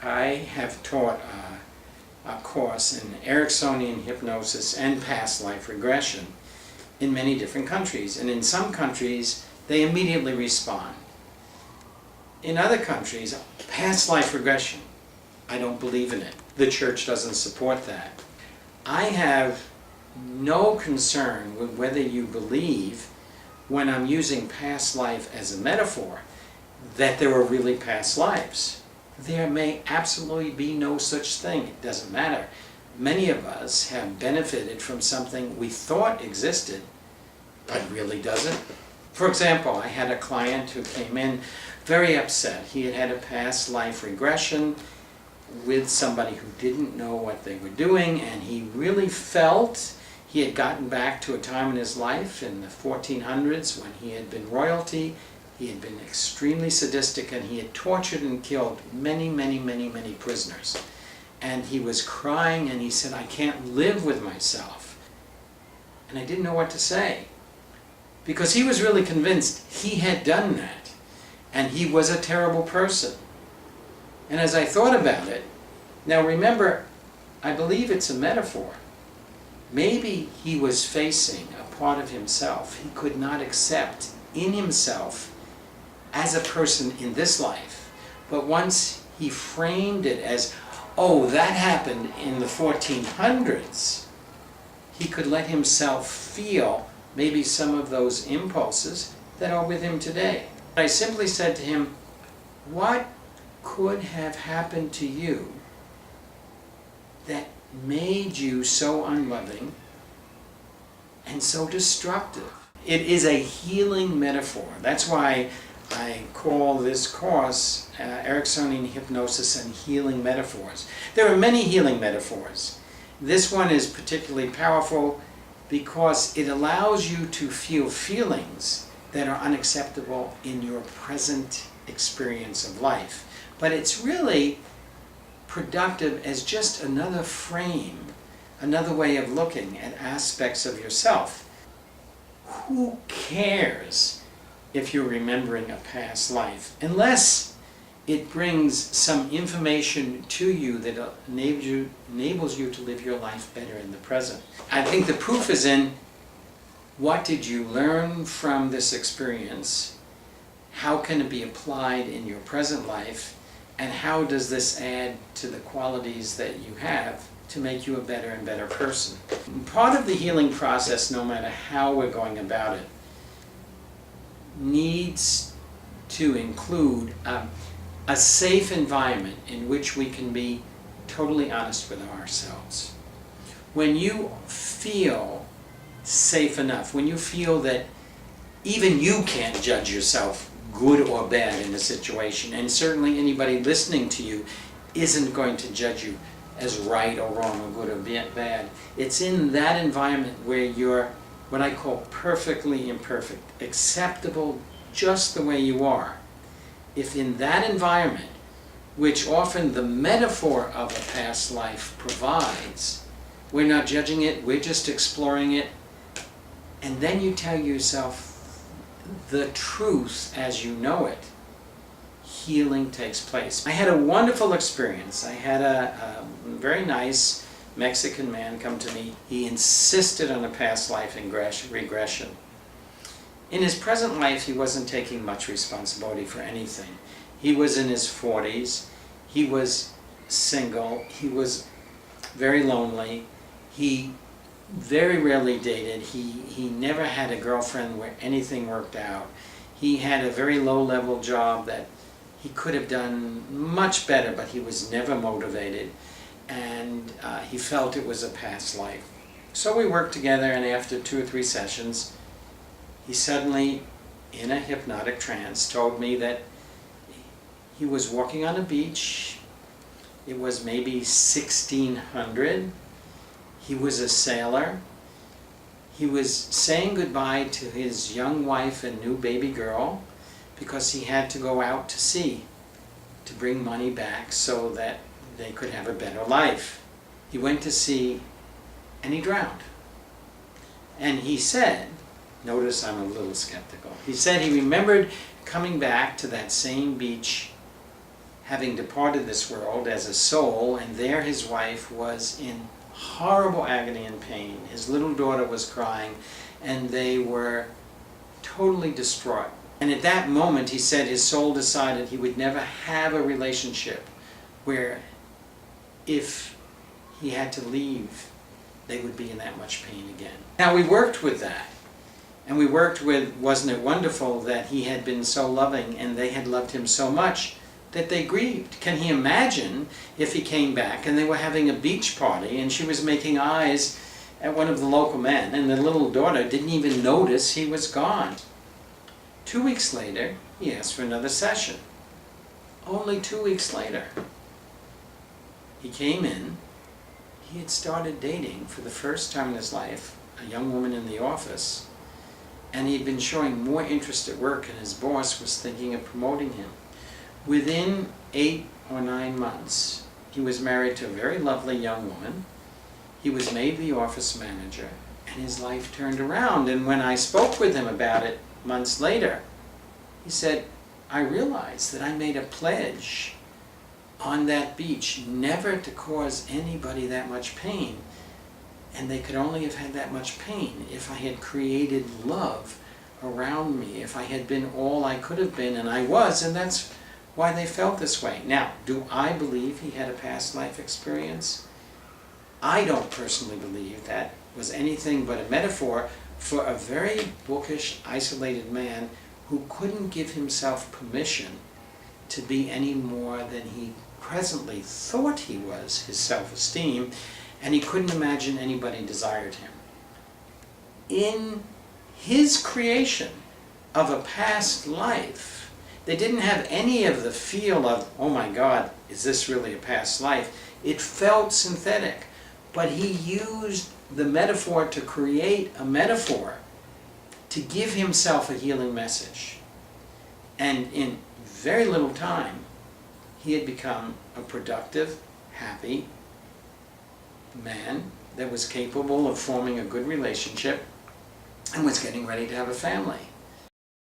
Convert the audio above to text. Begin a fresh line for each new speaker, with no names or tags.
I have taught a course in Ericksonian hypnosis and past life regression in many different countries. And in some countries, they immediately respond. In other countries, past life regression, I don't believe in it. The church doesn't support that. I have no concern with whether you believe, when I'm using past life as a metaphor, that there are really past lives. There may absolutely be no such thing. It doesn't matter. Many of us have benefited from something we thought existed, but really doesn't. For example, I had a client who came in very upset. He had had a past life regression with somebody who didn't know what they were doing, and he really felt he had gotten back to a time in his life in the 1400s when he had been royalty. He had been extremely sadistic, and he had tortured and killed many, many, many, many prisoners. And he was crying, and he said, "I can't live with myself." And I didn't know what to say, because he was really convinced he had done that, and he was a terrible person. And as I thought about it, now remember, I believe it's a metaphor. Maybe he was facing a part of himself he could not accept in himself as a person in this life. But once he framed it as, oh, that happened in the 1400s, he could let himself feel maybe some of those impulses that are with him today. I simply said to him, what could have happened to you that made you so unloving and so destructive? It is a healing metaphor. That's why I call this course Ericksonian Hypnosis and Healing Metaphors. There are many healing metaphors. This one is particularly powerful because it allows you to feel feelings that are unacceptable in your present experience of life. But it's really productive as just another frame, another way of looking at aspects of yourself. Who cares if you're remembering a past life, unless it brings some information to you that enables you to live your life better in the present. I think the proof is in, what did you learn from this experience? How can it be applied in your present life? And how does this add to the qualities that you have to make you a better and better person? Part of the healing process, no matter how we're going about it, needs to include a safe environment in which we can be totally honest with ourselves. When you feel safe enough, when you feel that even you can't judge yourself good or bad in a situation, and certainly anybody listening to you isn't going to judge you as right or wrong or good or bad. It's in that environment where you're what I call perfectly imperfect, acceptable just the way you are. If in that environment, which often the metaphor of a past life provides, we're not judging it, we're just exploring it, and then you tell yourself the truth as you know it, healing takes place. I had a wonderful experience. I had a very nice Mexican man come to me. He insisted on a past life regression. In his present life, he wasn't taking much responsibility for anything. He was in his 40s. He was single. He was very lonely. He very rarely dated. He never had a girlfriend where anything worked out. He had a very low-level job that he could have done much better, but he was never motivated. And he felt it was a past life. So we worked together, and after 2 or 3 sessions, he suddenly, in a hypnotic trance, told me that he was walking on a beach. It was maybe 1600. He was a sailor. He was saying goodbye to his young wife and new baby girl because he had to go out to sea to bring money back so that they could have a better life. He went to sea and he drowned. And he said, notice I'm a little skeptical, he said he remembered coming back to that same beach having departed this world as a soul, and there his wife was in horrible agony and pain. His little daughter was crying, and they were totally distraught. And at that moment, he said his soul decided he would never have a relationship where if he had to leave, they would be in that much pain again. Now, we worked with that. And we worked with, wasn't it wonderful that he had been so loving and they had loved him so much that they grieved. Can he imagine if he came back and they were having a beach party and she was making eyes at one of the local men and the little daughter didn't even notice he was gone? 2 weeks later, he asked for another session. Only 2 weeks later. He came in. He had started dating for the first time in his life a young woman in the office, and he'd been showing more interest at work, and his boss was thinking of promoting him. Within 8 or 9 months, he was married to a very lovely young woman. He was made the office manager, and his life turned around. And when I spoke with him about it months later, he said, I realized that I made a pledge on that beach never to cause anybody that much pain. And they could only have had that much pain if I had created love around me, if I had been all I could have been, and I was, and that's why they felt this way. Now, do I believe he had a past life experience? I don't personally believe that was anything but a metaphor for a very bookish, isolated man who couldn't give himself permission to be any more than he presently thought he was, his self-esteem, and he couldn't imagine anybody desired him. In his creation of a past life, they didn't have any of the feel of, oh my God, is this really a past life? It felt synthetic, but he used the metaphor to create a metaphor to give himself a healing message. And in very little time, he had become a productive, happy man that was capable of forming a good relationship and was getting ready to have a family.